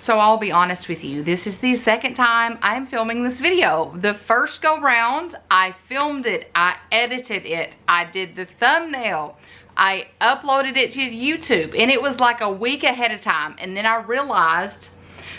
So I'll be honest with you, this is the second time I'm filming this video. The first go round, I filmed it, I edited it, I did the thumbnail, I uploaded it to YouTube, and it was like a week ahead of time. And then I realized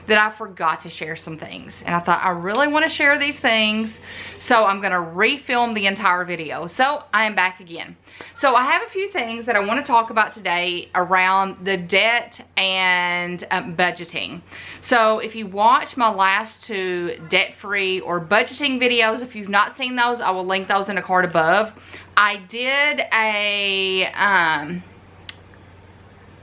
that I forgot to share some things. And I thought, I really want to share these things, so I'm gonna refilm the entire video. So I am back again. So I have a few things that I want to talk about today around the debt and budgeting. So if you watch my last two debt-free or budgeting videos, if you've not seen those, I will link those in a card above. I did a,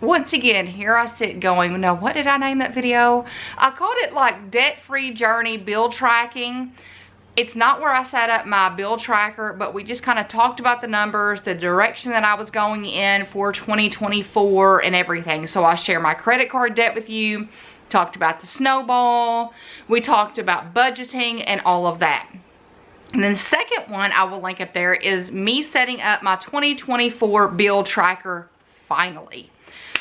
once again, here I sit going, no, what did I name that video? I called it like debt-free journey bill tracking. It's not where I set up my bill tracker, but we just kind of talked about the numbers, the direction that I was going in for 2024 and everything. So I share my credit card debt with you, talked about the snowball, we talked about budgeting and all of that. And then the second one I will link up there is me setting up my 2024 bill tracker finally.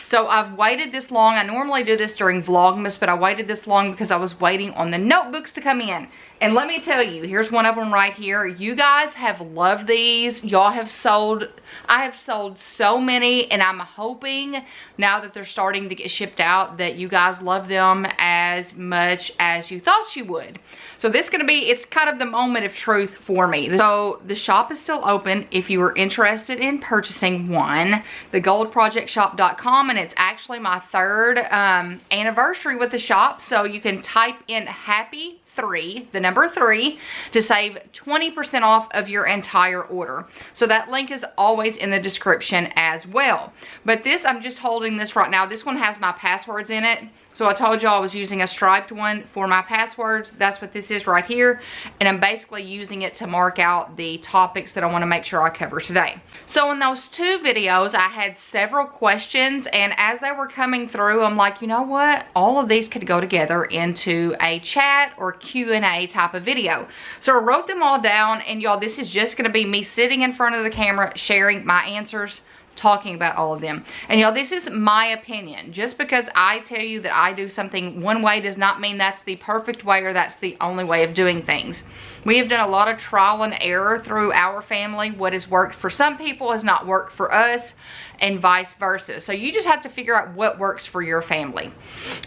So I've waited this long. I normally do this during Vlogmas, but I waited this long because I was waiting on the notebooks to come in. And let me tell you, here's one of them right here. You guys have loved these. Y'all have sold, I have sold so many, and I'm hoping now that they're starting to get shipped out that you guys love them as much as you thought you would. So this is gonna be, it's kind of the moment of truth for me. So the shop is still open if you are interested in purchasing one. thegoldprojectshop.com, and it's actually my third anniversary with the shop. So you can type in happy 3, the number 3, to save 20% off of your entire order. So that link is always in the description as well. But this, I'm just holding this right now. This one has my passwords in it. So I told you I was using a striped one for my passwords. That's what this is right here. And I'm basically using it to mark out the topics that I want to make sure I cover today. So in those two videos, I had several questions. And as they were coming through, I'm like, you know what? All of these could go together into a chat or Q&A type of video. So I wrote them all down. And y'all, this is just going to be me sitting in front of the camera, sharing my answers, talking about all of them. And y'all, this is my opinion. Just because I tell you that I do something one way does not mean that's the perfect way or that's the only way of doing things. We have done a lot of trial and error through our family. What has worked for some people has not worked for us, and vice versa. So you just have to figure out what works for your family.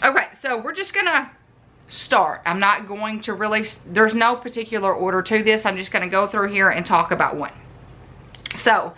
Okay, so we're just gonna start. I'm not going to really, there's no particular order to this. I'm just gonna go through here and talk about one. So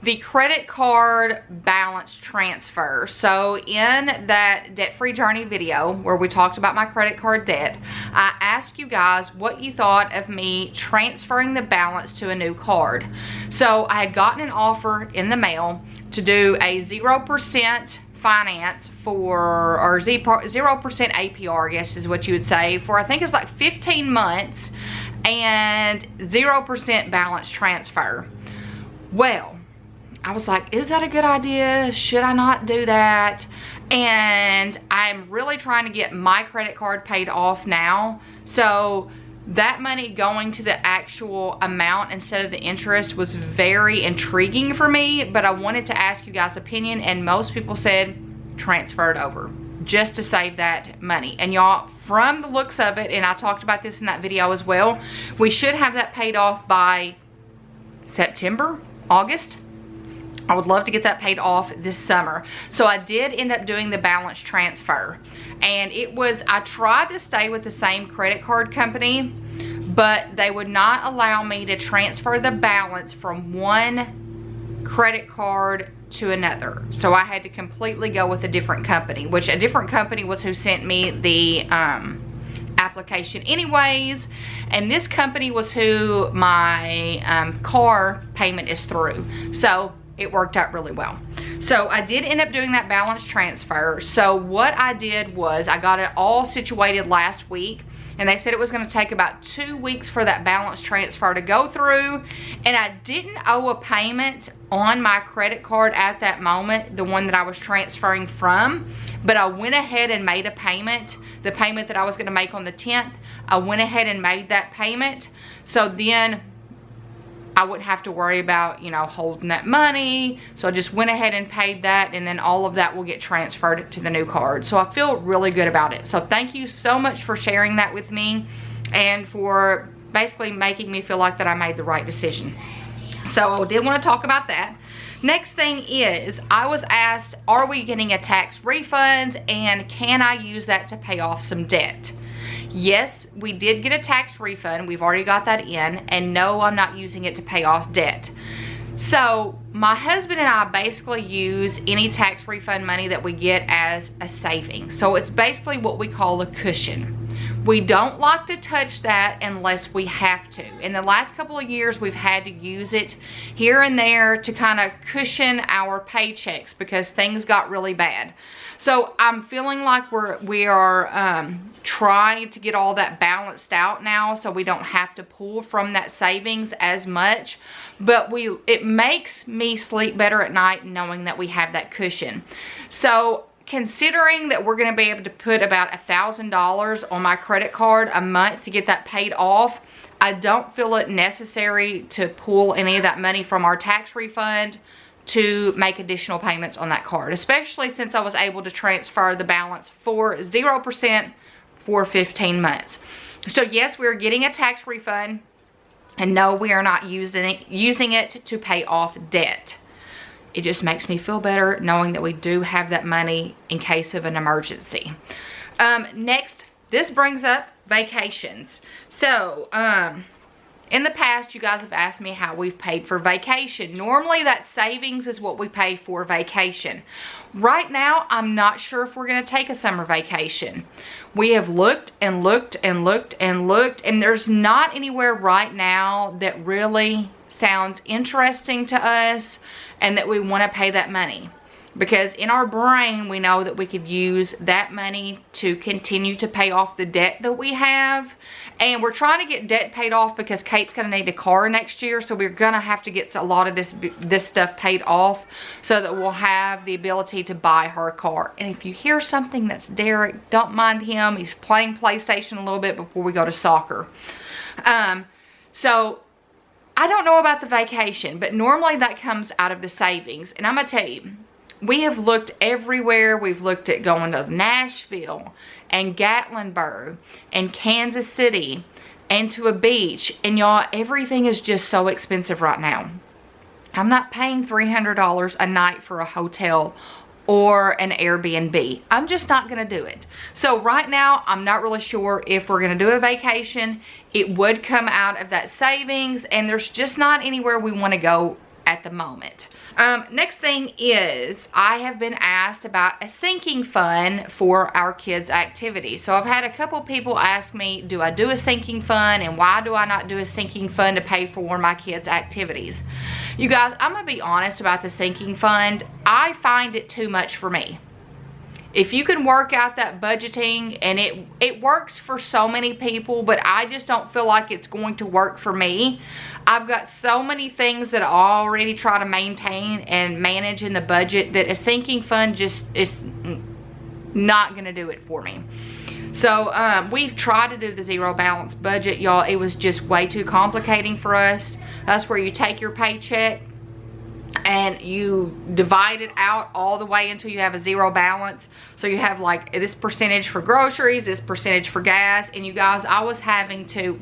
the credit card balance transfer. So in that debt-free journey video where we talked about my credit card debt, I asked you guys what you thought of me transferring the balance to a new card. So I had gotten an offer in the mail to do a 0% finance for, or 0% APR, I guess is what you would say, for I think it's like 15 months and 0% balance transfer. Well, I was like, is that a good idea? Should I not do that? And I'm really trying to get my credit card paid off now. So that money going to the actual amount instead of the interest was very intriguing for me. But I wanted to ask you guys' opinion, and most people said transfer it over just to save that money. And y'all, from the looks of it, and I talked about this in that video as well, we should have that paid off by September, August. I would love to get that paid off this summer. So I did end up doing the balance transfer. And it was, I tried to stay with the same credit card company, but they would not allow me to transfer the balance from one credit card to another. So I had to completely go with a different company, which a different company was who sent me the application anyways, and this company was who my car payment is through. So it worked out really well. So I did end up doing that balance transfer. So what I did was I got it all situated last week, and they said it was going to take about 2 weeks for that balance transfer to go through. And I didn't owe a payment on my credit card at that moment, the one that I was transferring from, but I went ahead and made a payment, the payment that I was going to make on the 10th. I went ahead and made that payment. So then I wouldn't have to worry about, you know, holding that money. So I just went ahead and paid that, and then all of that will get transferred to the new card. So I feel really good about it. So thank you so much for sharing that with me and for basically making me feel like that I made the right decision. So I did want to talk about that. Next thing is, I was asked, are we getting a tax refund and can I use that to pay off some debt? Yes, we did get a tax refund. We've already got that in. And no, I'm not using it to pay off debt. So my husband and I basically use any tax refund money that we get as a saving. So it's basically what we call a cushion. We don't like to touch that unless we have to. In the last couple of years, we've had to use it here and there to kind of cushion our paychecks because things got really bad. So I'm feeling like we are trying to get all that balanced out now so we don't have to pull from that savings as much. But it makes me sleep better at night knowing that we have that cushion. So considering that we're going to be able to put about $1,000 on my credit card a month to get that paid off, I don't feel it necessary to pull any of that money from our tax refund to make additional payments on that card, especially since I was able to transfer the balance for 0% for 15 months. So yes, we're getting a tax refund, and no, we are not using it to pay off debt. It just makes me feel better knowing that we do have that money in case of an emergency. Next, this brings up vacations. So, in the past, you guys have asked me how we've paid for vacation. Normally, that savings is what we pay for vacation. Right now, I'm not sure if we're going to take a summer vacation. We have looked and looked and looked and looked, and there's not anywhere right now that really sounds interesting to us and that we want to pay that money. Because in our brain, we know that we could use that money to continue to pay off the debt that we have. And we're trying to get debt paid off because Kate's going to need a car next year. So we're going to have to get a lot of this stuff paid off so that we'll have the ability to buy her a car. And if you hear something, that's Derek. Don't mind him. He's playing PlayStation a little bit before we go to soccer. So I don't know about the vacation, but normally that comes out of the savings. And I'm going to tell you, we have looked everywhere. We've looked at going to Nashville and Gatlinburg and Kansas City and to a beach. And y'all, everything is just so expensive right now. I'm not paying $300 a night for a hotel or an Airbnb. I'm just not going to do it. So right now, I'm not really sure if we're going to do a vacation. It would come out of that savings, and there's just not anywhere we want to go at the moment. Next thing is, I have been asked about a sinking fund for our kids' activities. So I've had a couple people ask me, do I do a sinking fund, and why do I not do a sinking fund to pay for my kids' activities? You guys, I'm going to be honest about the sinking fund. I find it too much for me. If you can work out that budgeting, and it works for so many people, but I just don't feel like it's going to work for me. I've got so many things that I already try to maintain and manage in the budget that a sinking fund just is not going to do it for me. So we've tried to do the zero balance budget, y'all. It was just way too complicating for us. That's where you take your paycheck and you divide it out all the way until you have a zero balance. So you have like this percentage for groceries, this percentage for gas. And you guys, I was having to,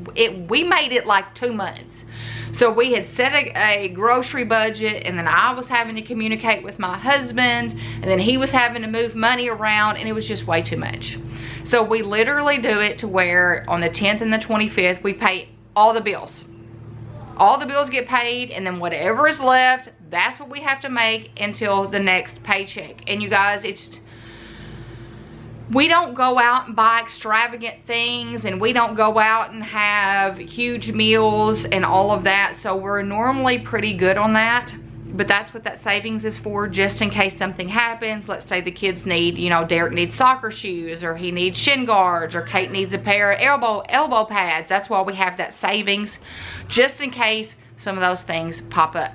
we made it like 2 months. So we had set a grocery budget, and then I was having to communicate with my husband, and then he was having to move money around, and it was just way too much. So we literally do it to where on the 10th and the 25th, we pay all the bills. All the bills get paid, and then whatever is left, that's what we have to make until the next paycheck. And you guys, we don't go out and buy extravagant things, and we don't go out and have huge meals and all of that. So we're normally pretty good on that. But that's what that savings is for, just in case something happens. Let's say the kids need, you know, Derek needs soccer shoes, or he needs shin guards, or Kate needs a pair of elbow pads. That's why we have that savings, just in case some of those things pop up.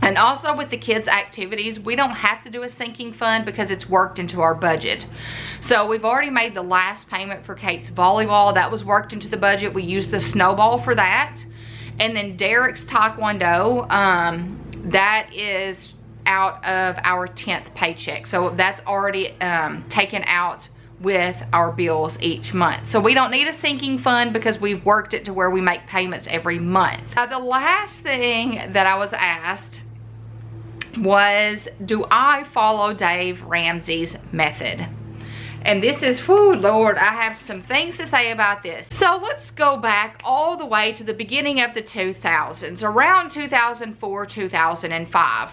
And also with the kids' activities, we don't have to do a sinking fund because it's worked into our budget. So we've already made the last payment for Kate's volleyball. That was worked into the budget. We used the snowball for that. And then Derek's Taekwondo, that is out of our 10th paycheck. So that's already taken out with our bills each month. So we don't need a sinking fund because we've worked it to where we make payments every month. Now, the last thing that I was asked was, do I follow Dave Ramsey's method? And this is, whoo, Lord, I have some things to say about this. So let's go back all the way to the beginning of the 2000s, around 2004, 2005.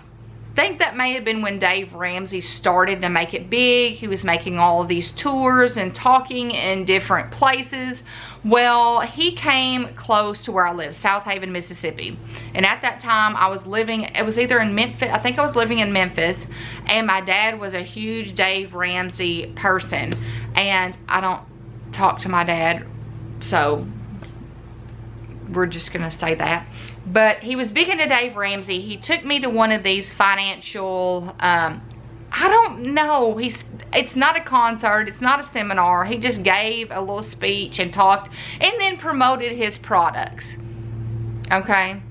I think that may have been when Dave Ramsey started to make it big. He was making all of these tours and talking in different places. Well, he came close to where I live, South Haven, Mississippi. And at that time, I was living, it was either in Memphis, I think I was living in Memphis, and my dad was a huge Dave Ramsey person. And I don't talk to my dad, so we're just gonna say that. But he was big into Dave Ramsey. He took me to one of these financial, I don't know, it's not a concert, it's not a seminar. He just gave a little speech and talked and then promoted his products. Okay,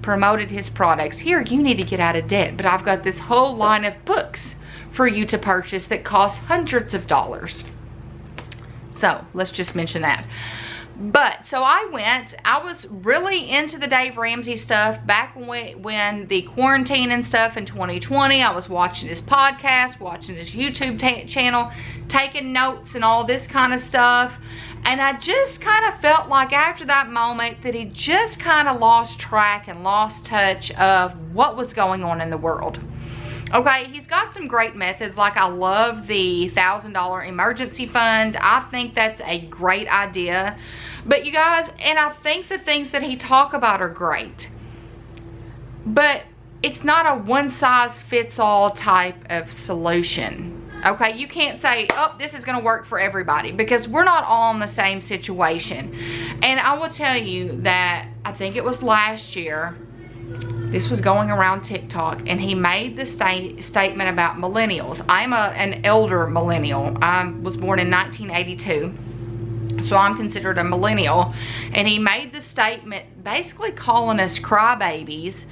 promoted his products. Here, you need to get out of debt, but I've got this whole line of books for you to purchase that cost hundreds of dollars. So let's just mention that. But so I was really into the Dave Ramsey stuff back when the quarantine and stuff in 2020. I was watching his podcast, watching his YouTube channel, taking notes and all this kind of stuff. And I just kind of felt like after that moment that he just kind of lost track and lost touch of what was going on in the world. Okay, he's got some great methods. Like, I love the $1,000 emergency fund. I think that's a great idea. But you guys, and I think the things that he talk about are great. But it's not a one-size-fits-all type of solution. Okay, you can't say, oh, this is going to work for everybody, because we're not all in the same situation. And I will tell you that I think it was last year, this was going around TikTok, and he made the statement about millennials. I'm an elder millennial. I was born in 1982, so I'm considered a millennial. And he made the statement basically calling us crybabies,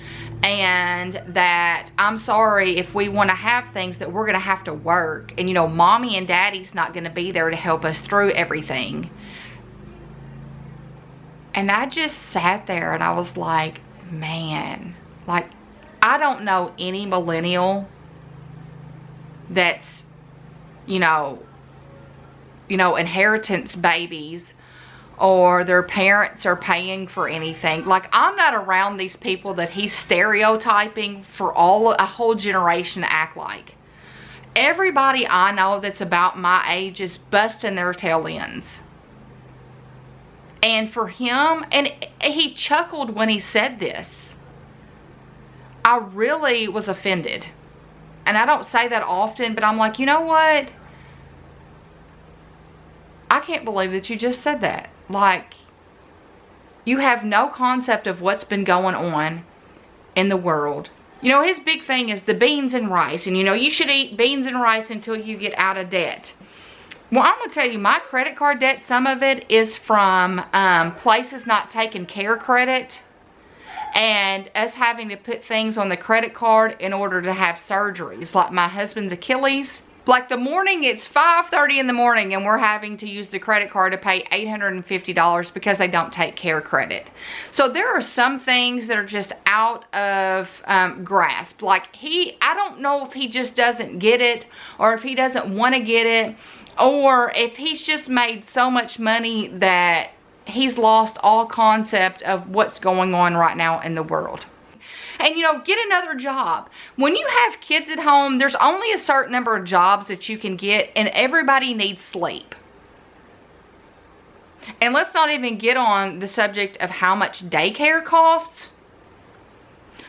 and that I'm sorry if we want to have things that we're going to have to work. And, you know, mommy and daddy's not going to be there to help us through everything. And I just sat there and I was like, man, like, I don't know any millennial that's, you know, inheritance babies, or their parents are paying for anything. Like, I'm not around these people that he's stereotyping for a whole generation to act like. Everybody I know that's about my age is busting their tail ends. And for him, and he chuckled when he said this. I really was offended. And I don't say that often, but I'm like, you know what? I can't believe that you just said that. Like, you have no concept of what's been going on in the world. You know, his big thing is the beans and rice. And, you know, you should eat beans and rice until you get out of debt. Well, I'm going to tell you, my credit card debt, some of it is from places not taking care credit. And us having to put things on the credit card in order to have surgeries. Like my husband's Achilles. Like, the morning, it's 5:30 in the morning and we're having to use the credit card to pay $850 because they don't take care credit. So there are some things that are just out of grasp. Like, I don't know if he just doesn't get it, or if he doesn't want to get it, or if he's just made so much money that he's lost all concept of what's going on right now in the world. And, you know, get another job. When you have kids at home, there's only a certain number of jobs that you can get, and everybody needs sleep. And let's not even get on the subject of how much daycare costs.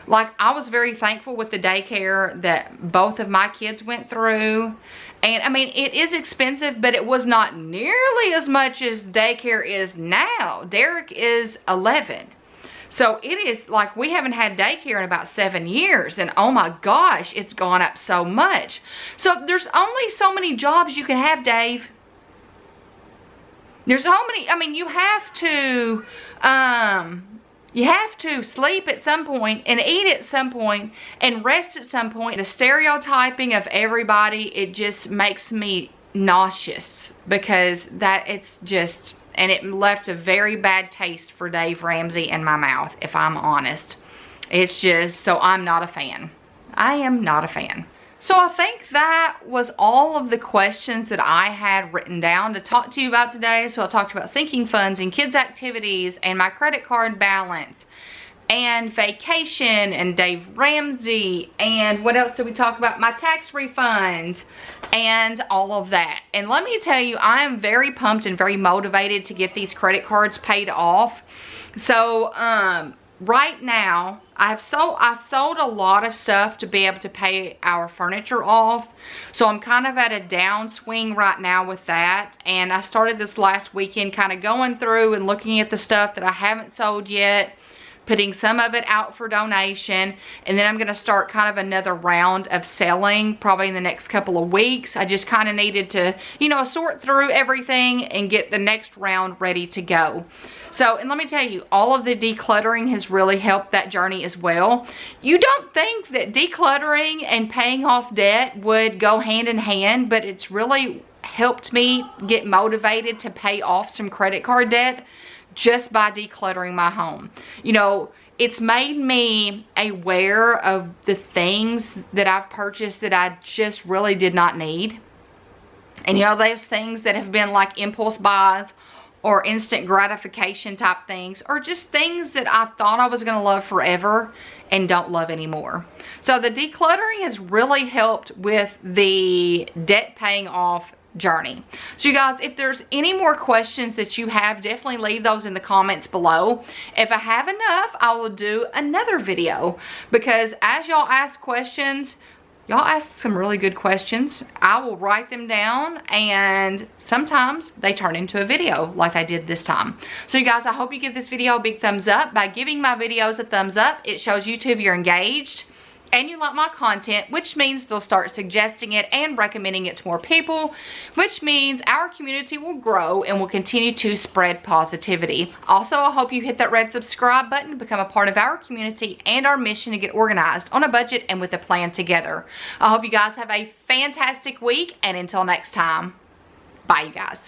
Like, I was very thankful with the daycare that both of my kids went through. And, I mean, it is expensive, but it was not nearly as much as daycare is now. Derek is 11. So it is like, we haven't had daycare in about 7 years. And oh my gosh, it's gone up so much. So there's only so many jobs you can have, Dave. There's so many, I mean, you have to You have to sleep at some point and eat at some point and rest at some point. The stereotyping of everybody, it just makes me nauseous, because it's just, and it left a very bad taste for Dave Ramsey in my mouth, if I'm honest. It's just, so I'm not a fan. I am not a fan. So I think that was all of the questions that I had written down to talk to you about today. So I talked about sinking funds and kids' activities and my credit card balance and vacation and Dave Ramsey, and what else did we talk about? My tax refunds and all of that. And let me tell you, I am very pumped and very motivated to get these credit cards paid off. So right now, I sold a lot of stuff to be able to pay our furniture off. So I'm kind of at a downswing right now with that. And I started this last weekend kind of going through and looking at the stuff that I haven't sold yet, putting some of it out for donation, and then I'm going to start kind of another round of selling probably in the next couple of weeks. I just kind of needed to, you know, sort through everything and get the next round ready to go. So, and let me tell you, all of the decluttering has really helped that journey as well. You don't think that decluttering and paying off debt would go hand in hand, but it's really helped me get motivated to pay off some credit card debt just by decluttering my home. You know, it's made me aware of the things that I've purchased that I just really did not need. And you know, those things that have been like impulse buys or instant gratification type things, or just things that I thought I was going to love forever and don't love anymore. So the decluttering has really helped with the debt paying off journey. So you guys, if there's any more questions that you have, definitely leave those in the comments below. If I have enough, I will do another video, because as y'all ask questions, y'all ask some really good questions. I will write them down, and sometimes they turn into a video like I did this time. So you guys, I hope you give this video a big thumbs up. By giving my videos a thumbs up, it shows YouTube you're engaged and you like my content, which means they'll start suggesting it and recommending it to more people, which means our community will grow and will continue to spread positivity. Also, I hope you hit that red subscribe button to become a part of our community and our mission to get organized on a budget and with a plan together. I hope you guys have a fantastic week, and until next time, bye you guys.